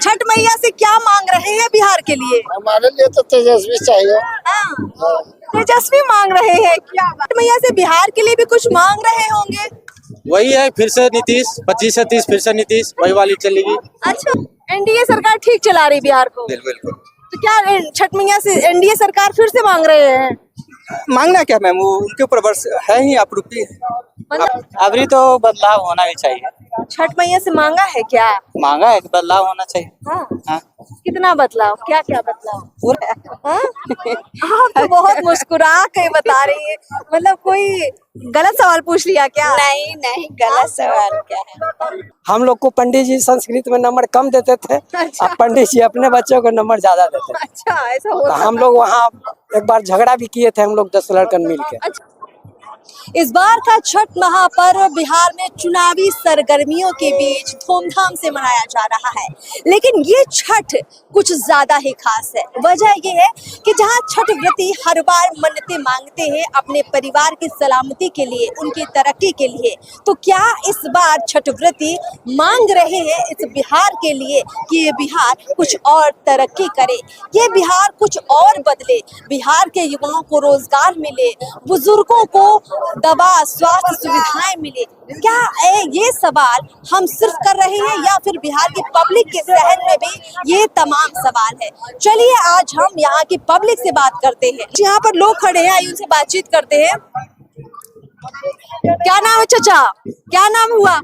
छठ मैया से क्या मांग रहे हैं बिहार के लिए? हमारे लिए तो तेजस्वी चाहिए। हाँ, तेजस्वी मांग रहे हैं क्या? छठ मैया से बिहार के लिए भी कुछ मांग रहे होंगे। वही है, फिर से नीतीश 25 से 30 फिर से नीतीश वही वाली चलेगी। अच्छा, एनडीए सरकार ठीक चला रही बिहार को, बिल्कुल। तो क्या छठ मैया से एनडीए सरकार फिर से मांग रहे हैं? मांगना क्या मैम, वो उनके ऊपर वर्ष है ही आपरूपी। मतलब अभी तो बदलाव होना भी चाहिए। छठ मैया से मांगा है क्या? मांगा है कि बदलाव होना चाहिए। हाँ। हाँ। कितना बदलाव, क्या क्या बदलाव? हाँ? आप तो बहुत मुस्कुरा के बता रही है, मतलब कोई गलत सवाल पूछ लिया क्या? नहीं नहीं, गलत सवाल क्या है। हम लोग को पंडित जी संस्कृत में नंबर कम देते थे। अच्छा। अब पंडित जी अपने बच्चों को नंबर ज्यादा देते थे। अच्छा, ऐसा तो होता है। हम लोग वहाँ एक बार झगड़ा भी किए थे, हम लोग 10 लड़कन मिल के। अच्छा। इस बार का छठ महापर्व बिहार में चुनावी सरगर्मियों के बीच धूमधाम से मनाया जा रहा है, लेकिन ये छठ कुछ ज्यादा ही खास है। वजह ये है कि जहां छठ व्रती हर बार मन्नतें मांगते हैं अपने परिवार की सलामती के लिए, उनकी तरक्की के लिए, तो क्या इस बार छठ व्रती मांग रहे हैं इस बिहार के लिए कि ये बिहार कुछ और तरक्की करे, ये बिहार कुछ और बदले, बिहार के युवाओं को रोजगार मिले, बुजुर्गों को दवा स्वास्थ्य सुविधाएं मिले? क्या ये सवाल हम सिर्फ कर रहे हैं या फिर बिहार की पब्लिक के जहन में भी ये तमाम सवाल है? चलिए आज हम यहाँ की पब्लिक से बात करते हैं। यहाँ पर लोग खड़े हैं, आइए उनसे बातचीत करते हैं। क्या नाम है चाचा? क्या नाम हुआ?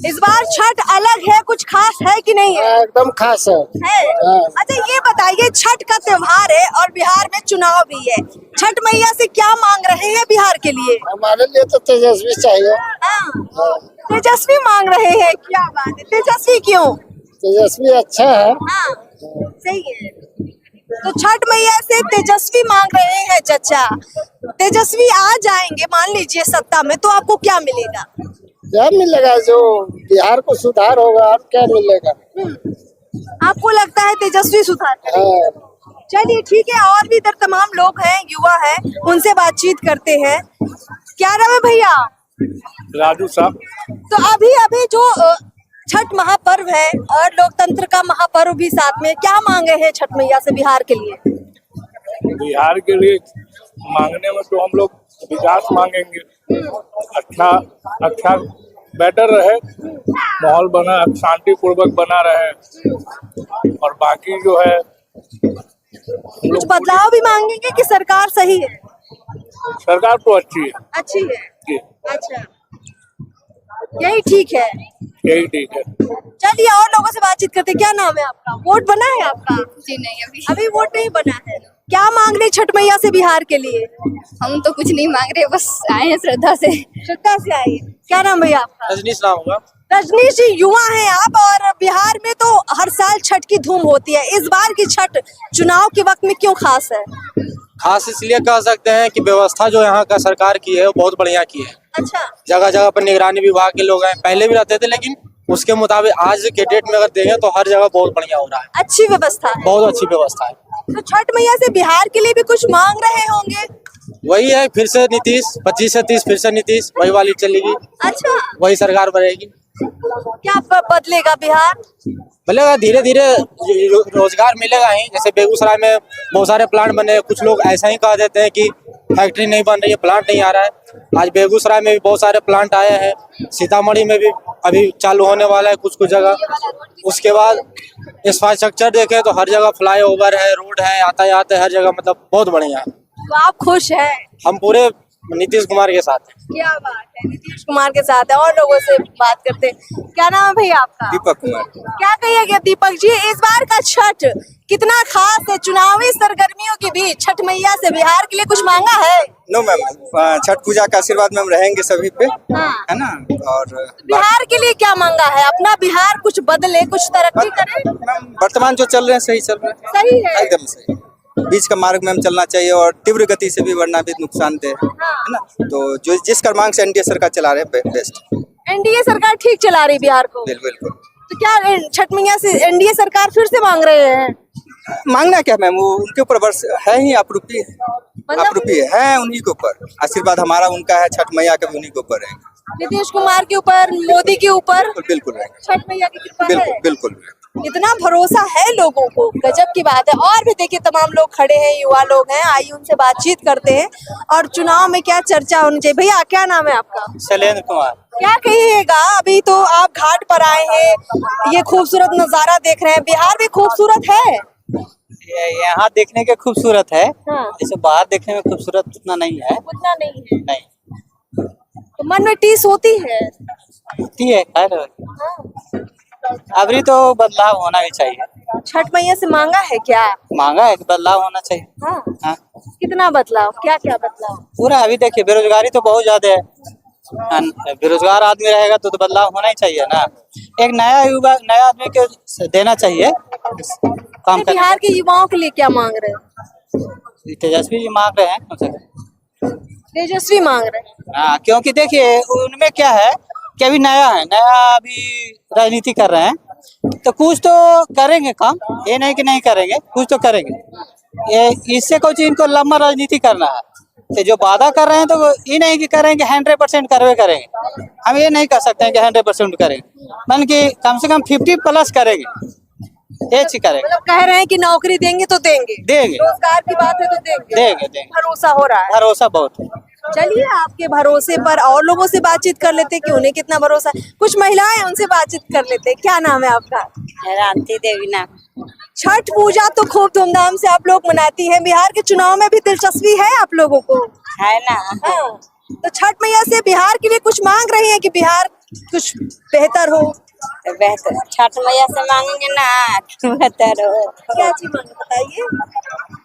इस बार छठ अलग है, कुछ खास है कि नहीं है? एकदम खास है। अच्छा, ये बताइए, छठ का त्योहार है और बिहार में चुनाव भी है, छठ मैया से क्या मांग रहे हैं बिहार के लिए? हमारे लिए तो तेजस्वी चाहिए। हाँ, तेजस्वी मांग रहे हैं, क्या बात है, तेजस्वी क्यों? तेजस्वी अच्छा है। हाँ, सही है। तो छठ मैया से तेजस्वी मांग रहे हैं चाचा, तेजस्वी आ जाएंगे मान लीजिए सत्ता में, तो आपको क्या मिलेगा? क्या मिलेगा? जो बिहार को सुधार होगा, और क्या मिलेगा? आपको लगता है तेजस्वी सुधार करेंगे? चलिए ठीक है, और भी इधर तमाम लोग हैं, युवा हैं, उनसे बातचीत करते हैं। क्या नाम है भैया? राजू साहब। तो अभी अभी जो छठ महापर्व है और लोकतंत्र का महापर्व भी साथ में, क्या मांगे हैं छठ मैया से बिहार के लिए? बिहार के लिए मांगने में तो हम लोग विकास मांगेंगे, अच्छा बेटर रहे, माहौल बना शांति पूर्वक बना रहे, और बाकी जो है कुछ बदलाव भी मांगेंगे कि सरकार सही है? सरकार तो अच्छी है। अच्छी है। जी, अच्छा, यही ठीक है। यही ठीक है। चलिए और लोगों से बातचीत करते। क्या नाम है आपका? वोट बना है आपका? जी नहीं, अभी वोट नहीं बना है। क्या मांग रही छठ मैया से बिहार के लिए? हम तो कुछ नहीं मांग रहे, बस आए हैं श्रद्धा से। श्रद्धा से आई। क्या नाम भैया आपका? रजनीश नाम होगा। रजनीश जी, युवा हैं आप, और बिहार में तो हर साल छठ की धूम होती है, इस बार की छठ चुनाव के वक्त में क्यों खास है? खास इसलिए कह सकते हैं कि व्यवस्था जो यहाँ का सरकार की है वो बहुत बढ़िया की है। अच्छा। जगह जगह पर निगरानी विभाग के लोग हैं, पहले भी रहते थे, लेकिन उसके मुताबिक आज के डेट में अगर देखें तो हर जगह बहुत बढ़िया हो रहा है। अच्छी व्यवस्था है। बहुत अच्छी व्यवस्था है। तो छठ मैया से बिहार के लिए भी कुछ मांग रहे होंगे? वही है, फिर से नीतीश 25 से 30 फिर से नीतीश वही वाली चलेगी। अच्छा, वही सरकार बनेगी। क्या बदलेगा बिहार? मिलेगा, धीरे धीरे रोजगार मिलेगा ही। जैसे बेगूसराय में बहुत सारे प्लांट बने, कुछ लोग ऐसा ही कह देते हैं कि फैक्ट्री नहीं बन रही है, प्लांट नहीं आ रहा है। आज बेगूसराय में भी बहुत सारे प्लांट आए हैं, सीतामढ़ी में भी अभी चालू होने वाला है कुछ कुछ जगह। उसके बाद इंफ्रास्ट्रक्चर देखें तो हर जगह फ्लाईओवर है, रोड है, यातायात है, हर जगह मतलब बहुत बढ़िया है। तो आप खुश हैं? हम पूरे नीतीश कुमार के साथ हैं। क्या बात है, नीतीश कुमार के साथ है। और लोगों से बात करते हैं। क्या नाम है भैया आपका? दीपक कुमार। क्या कहिएगा दीपक जी, इस बार का छठ कितना खास है? चुनावी सरगर्मियों के बीच छठ मैया से बिहार के लिए कुछ मांगा है? नो मैम, छठ पूजा का आशीर्वाद मैम रहेंगे सभी पे, हाँ। है ना। और बिहार के लिए क्या मांगा है? अपना बिहार कुछ बदले, कुछ तरक्की करे? मैम वर्तमान जो चल रहे हैं सही चल रहे हैं। सही है। एकदम सही। बीच का मार्ग में हम चलना चाहिए, और तीव्र गति से भी बढ़ना भी नुकसानदेह है ना। तो जो जिस क्रमांक से एनडीए सरकार चला रहे हैं बेस्ट। एनडीए सरकार ठीक चला रही बिहार को। बिल्कुल। तो क्या छठ मैया से एनडीए सरकार फिर से मांग रहे हैं? मांगना क्या मैम, वो उनके ऊपर वर्ष है ही आपरूपी है उन्हीं के ऊपर। आशीर्वाद हमारा उनका है, छठ मैया का भी उन्हीं के ऊपर है। नीतीश कुमार के ऊपर, मोदी के ऊपर, बिल्कुल रहेंगे। छठ मैया की कृपा है। बिल्कुल। इतना भरोसा है लोगों को, गजब की बात है। और भी देखिए तमाम लोग खड़े हैं, युवा लोग हैं, आइए उनसे बातचीत करते हैं और चुनाव में क्या चर्चा होनी चाहिए। भैया क्या नाम है आपका? शैलेंद्र कुमार। क्या कहिएगा, अभी तो आप घाट पर आए हैं, ये खूबसूरत नजारा देख रहे हैं, बिहार भी खूबसूरत है। यहाँ देखने के खूबसूरत है, हाँ। जैसे बाहर देखने में खूबसूरत उतना नहीं है। उतना नहीं है, नहीं तो मन में टीस होती है। होती है खैर। अभी तो बदलाव होना भी चाहिए। छठ मैया से मांगा है क्या? मांगा है कि बदलाव होना चाहिए। हाँ। हाँ कितना बदलाव, क्या क्या बदलाव? पूरा अभी देखिए बेरोजगारी तो बहुत ज्यादा है। बेरोजगार आदमी रहेगा तो बदलाव होना ही चाहिए ना। एक नया युवा नया आदमी के देना चाहिए काम करने। बिहार के युवाओं के लिए क्या मांग रहे हैं? तेजस्वी जी मांग रहे हैं कम से कम। तेजस्वी मांग रहे हैं। हाँ, क्योंकि देखिए उनमें क्या है कि अभी नया है, नया अभी राजनीति कर रहे हैं तो कुछ तो करेंगे काम, ये नहीं कि नहीं करेंगे, कुछ तो करेंगे। ये इससे कुछ इनको लंबा राजनीति करना है। तो जो वादा कर रहे हैं तो ये नहीं कि करेंगे 100% करवे करेंगे। हम ये नहीं कह सकते हैं कि 100% करेंगे, मन की कम से कम 50+ करेंगे, ये चीज करेंगे। मतलब कह रहे हैं कि नौकरी देंगे तो देंगे, देंगे, रोजगार की बात है तो देंगे। देंगे देंगे, भरोसा हो रहा है। भरोसा बहुत है। चलिए आपके भरोसे पर और लोगों से बातचीत कर लेते हैं कि उन्हें कितना भरोसा है। कुछ महिलाएं हैं, उनसे बातचीत कर लेते हैं। क्या नाम है आपका? रांती देवी नाम। छठ पूजा तो खूब धूमधाम से आप लोग मनाती हैं, बिहार के चुनाव में भी दिलचस्पी है आप लोगों को? है ना। हाँ। तो छठ मैया से बिहार के लिए कुछ मांग रही है कि बिहार कुछ बेहतर हो? तो बेहतर छठ मैया से मांगेंगे ना कि बेहतर हो। क्या चीज मांगे बताइए,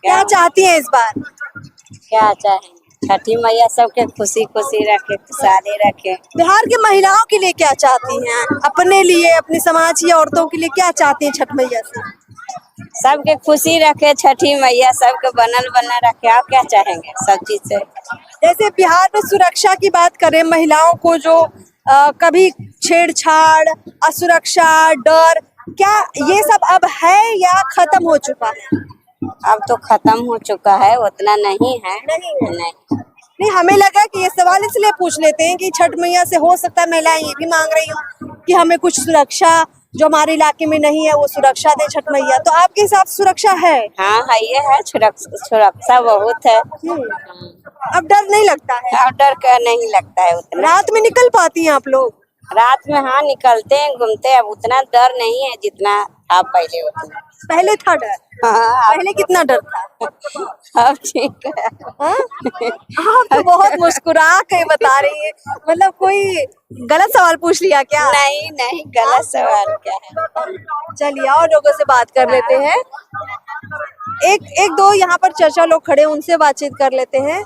क्या चाहती हैं इस बार? क्या चाहेंगे, छठी मैया सबके खुशी खुशी रखे, खुशहाली रखे। बिहार की महिलाओं के लिए क्या चाहती हैं, अपने लिए, अपनी समाज की औरतों के लिए क्या चाहती हैं छठ मैया से? सबके खुशी रखे छठी मैया, सबके बनल बना रखे। आप क्या चाहेंगे सब चीज से? जैसे बिहार में सुरक्षा की बात करें, महिलाओं को जो कभी छेड़छाड़, असुरक्षा, डर, क्या ये सब अब है या खत्म हो चुका है? अब तो खत्म हो चुका है, उतना नहीं है। नहीं। नहीं, हमें लगा कि ये सवाल इसलिए पूछ लेते हैं कि छठ मैया से हो सकता है महिलाएं ये भी मांग रही हो कि हमें कुछ सुरक्षा जो हमारे इलाके में नहीं है वो सुरक्षा दे छठ मैया। तो आपके हिसाब से सुरक्षा है? हाँ है, ये है, सुरक्षा बहुत है। अब डर नहीं लगता है? अब डर का नहीं लगता है उतना। रात में निकल पाती हैं आप लोग? रात में हाँ निकलते हैं, घूमते हैं। अब उतना डर नहीं है जितना आप पहले होते। पहले था डर? हाँ, पहले कितना डर था? अब ठीक है। हाँ? आप तो बहुत मुस्कुरा के बता रही है, मतलब कोई गलत सवाल पूछ लिया क्या? नहीं गलत सवाल क्या है। चलिए और लोगों से बात कर लेते हैं। एक दो यहाँ पर चाचा लोग खड़े, उनसे बातचीत कर लेते हैं।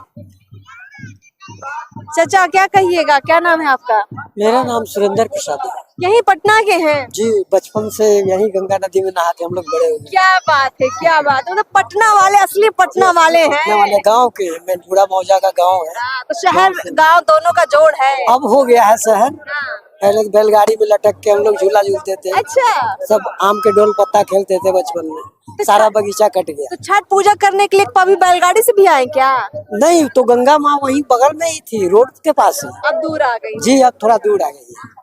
चाचा क्या कहिएगा, क्या नाम है आपका? मेरा नाम सुरेंद्र प्रसाद है यही पटना के हैं? जी। बचपन से यही गंगा नदी में नहाते हम लोग बड़े हुए। क्या बात है, क्या बात है। मतलब पटना वाले, असली पटना वाले हैं। पटना वाले गांव के, मैनपुरा मौजा का गांव है। हाँ, तो शहर गांव दोनों का जोड़ है। अब हो गया है शहर। हाँ। पहले तो बैलगाड़ी में लटक के हम लोग झूला झूलते थे। अच्छा। सब आम के डोल पत्ता खेलते थे बचपन में। सारा बगीचा कट गया। तो छठ पूजा करने के लिए कभी बैलगाड़ी से भी आए क्या? नहीं, तो गंगा माँ वहीं बगल में ही थी, रोड के पास है। अब दूर आ गई? जी अब थोड़ा दूर आ गई है।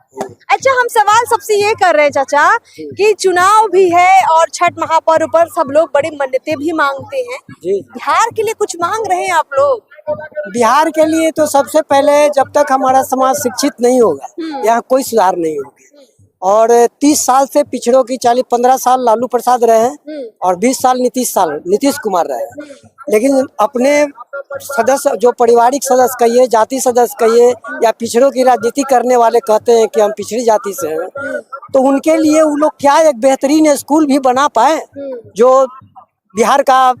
अच्छा, हम सवाल सबसे ये कर रहे हैं चाचा कि चुनाव भी है और छठ महापर्व पर सब लोग बड़ी मन्नतें भी मांगते हैं। जी बिहार के लिए कुछ मांग रहे हैं आप लोग? बिहार के लिए तो सबसे पहले जब तक हमारा समाज शिक्षित नहीं होगा यहाँ कोई सुधार नहीं होगा। और 30 साल से पिछड़ों की 15 साल लालू प्रसाद रहे हैं और 20 साल नीतीश कुमार रहे हैं। लेकिन अपने सदस्य जो पारिवारिक सदस्य कहिए, जाति सदस्य कहिए या पिछड़ों की राजनीति करने वाले कहते हैं कि हम पिछड़ी जाति से हैं, तो उनके लिए वो लोग क्या एक बेहतरीन स्कूल भी बना पाए जो बिहार का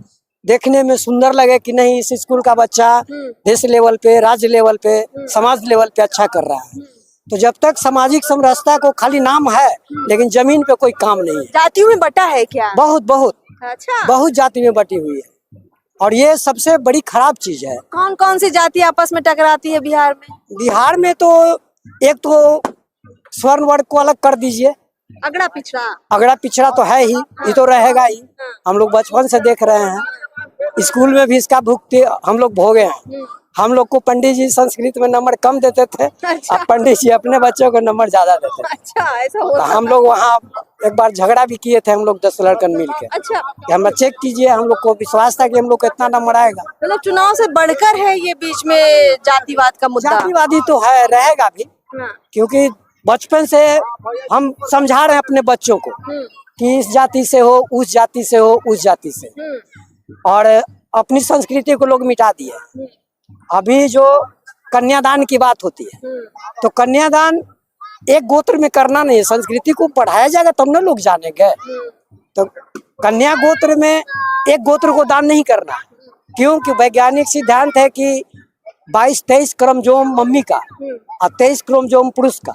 देखने में सुंदर लगे कि नहीं इस स्कूल का बच्चा देश लेवल पे, राज्य लेवल पे, समाज लेवल पे अच्छा कर रहा है। तो जब तक सामाजिक समरसता को खाली नाम है लेकिन जमीन पे कोई काम नहीं है। जातियों में बटा है क्या? बहुत बहुत अच्छा, बहुत जाति में बटी हुई है और ये सबसे बड़ी खराब चीज है। कौन कौन सी जाति आपस में टकराती है बिहार में? बिहार में तो एक तो स्वर्ण वर्ग को अलग कर दीजिए, अगड़ा पिछड़ा। अगड़ा पिछड़ा तो है ही, ये तो रहेगा ही। हम लोग बचपन से देख रहे हैं, स्कूल में भी इसका भुगते हम लोग भोगे हैं। हम लोग को पंडित जी संस्कृत में नंबर कम देते थे। अच्छा। अब पंडित जी अपने बच्चों को नंबर ज्यादा देते थे। अच्छा, ऐसा तो होता हम लोग वहाँ एक बार झगड़ा भी किए थे, हम लोग 10 लड़कन मिल के। अच्छा, कि हम चेक कीजिए, हम लोग को विश्वास था कि हम लोग को इतना नंबर आएगा। मतलब चुनाव से बढ़कर है ये बीच में जातिवाद का मुद्दा। जातिवादी तो है, रहेगा भी, हाँ। क्योंकि बचपन से हम समझा रहे हैं अपने बच्चों को कि इस जाति से हो, उस जाति से हो, उस जाति से, और अपनी संस्कृति को लोग मिटा दिए। अभी जो कन्यादान की बात होती है, तो कन्यादान एक गोत्र में करना नहीं है, संस्कृति को बढ़ाया जाएगा तब ना लोग जानेंगे। तो कन्या गोत्र में एक गोत्र को दान नहीं करना, क्योंकि वैज्ञानिक सिद्धांत है कि 22-23 क्रोमोसोम मम्मी का और 23 क्रोमोसोम पुरुष का,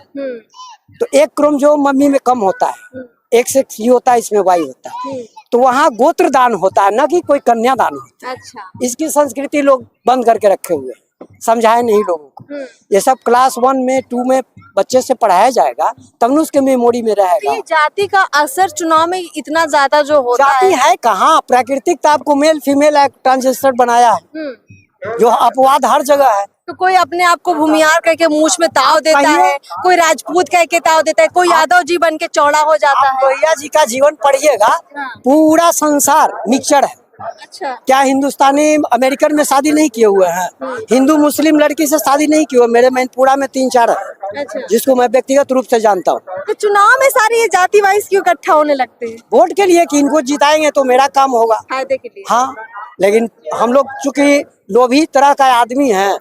तो एक क्रोमोसोम मम्मी में कम होता है, एक से ही होता है, इसमें वाई होता है। तो वहाँ गोत्र दान होता है, न कि कोई कन्या दान होता है। अच्छा। इसकी संस्कृति लोग बंद करके रखे हुए हैं, समझाए नहीं लोगों को। ये सब क्लास 1 में 2 में बच्चे से पढ़ाया जाएगा, तब न उसके मेमोरी में रहेगा। ये जाति का असर चुनाव में इतना ज्यादा जो होता जाति है कहाँ, प्राकृतिक तो आपको मेल फीमेल ट्रांसजेंडर बनाया है, जो अपवाद हर जगह है। तो कोई अपने आप को भूमियार कह के मूछ में ताव देता कहिए। है, कोई राजपूत कह के ताव देता है, कोई यादव जी बन के चौड़ा हो जाता आप है। भैया जी का जीवन पढ़िएगा, पूरा संसार मिक्सचर है। अच्छा। क्या हिंदुस्तानी अमेरिकन में शादी नहीं किए हुए हैं, हिंदू मुस्लिम लड़की से शादी नहीं किए हुए, मेरे मैनपुरा में 3-4 है, अच्छा। जिसको मैं व्यक्तिगत रूप से जानता हूँ। तो चुनाव में सारे ये जाति वाइज क्यों इकट्ठा होने लगते हैं? वोट के लिए कि इनको जिताएंगे तो मेरा काम होगा। फायदे के लिए। हाँ, लेकिन हम लोग चूंकि लोभी तरह का आदमी है,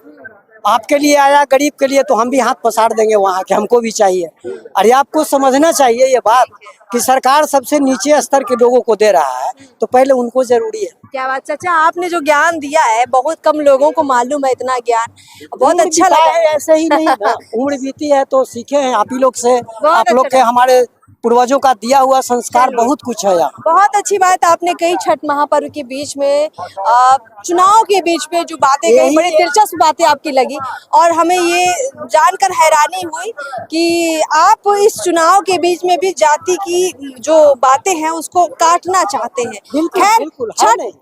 आपके लिए आया गरीब के लिए, तो हम भी हाथ पसार देंगे वहाँ के, हमको भी चाहिए। अरे आपको समझना चाहिए ये बात कि सरकार सबसे नीचे स्तर के लोगों को दे रहा है, तो पहले उनको जरूरी है। क्या बात चाचा, आपने जो ज्ञान दिया है बहुत कम लोगों को मालूम है इतना ज्ञान, बहुत उम्र अच्छा बीता लगा। है, ऐसे ही नहीं ना, उम्र बीती है तो सीखे हैं आप ही लोग से, आप लोग अच्छा के हमारे पूर्वजों का दिया हुआ संस्कार बहुत कुछ है यहाँ। बहुत अच्छी बात आपने कही। छठ महापर्व के बीच में चुनाव के बीच में जो बातें कही, बड़ी दिलचस्प बातें आपकी लगी, और हमें ये जानकर हैरानी हुई कि आप इस चुनाव के बीच में भी जाति की जो बातें हैं उसको काटना चाहते हैं। बिल्कुल, खैर, बिल्कुल, हाँ नहीं।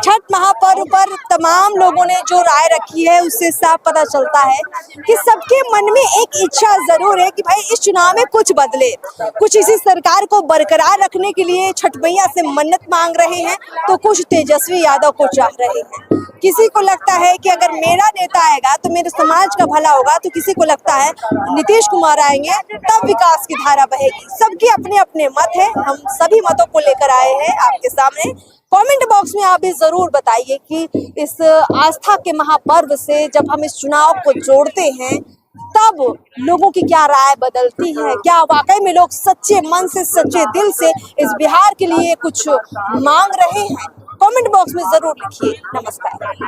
छठ महापर्व पर तमाम लोगों ने जो राय रखी है उससे साफ पता चलता है कि सबके मन में एक इच्छा जरूर है कि भाई इस चुनाव में कुछ बदले, कुछ इसी सरकार को बरकरार रखने के लिए छठ मैया से मन्नत मांग रहे हैं, तो कुछ तेजस्वी यादव को चाह रहे हैं। किसी को लगता है कि अगर मेरा नेता आएगा तो मेरे समाज का भला होगा, तो किसी को लगता है नीतीश कुमार आएंगे तब विकास की धारा बहेगी। सबके अपने अपने मत है, हम सभी मतों को लेकर आए हैं आपके सामने। कमेंट बॉक्स में आप भी जरूर बताइए कि इस आस्था के महापर्व से जब हम इस चुनाव को जोड़ते हैं तब लोगों की क्या राय बदलती है, क्या वाकई में लोग सच्चे मन से सच्चे दिल से इस बिहार के लिए कुछ मांग रहे हैं। कमेंट बॉक्स में जरूर लिखिए। नमस्कार।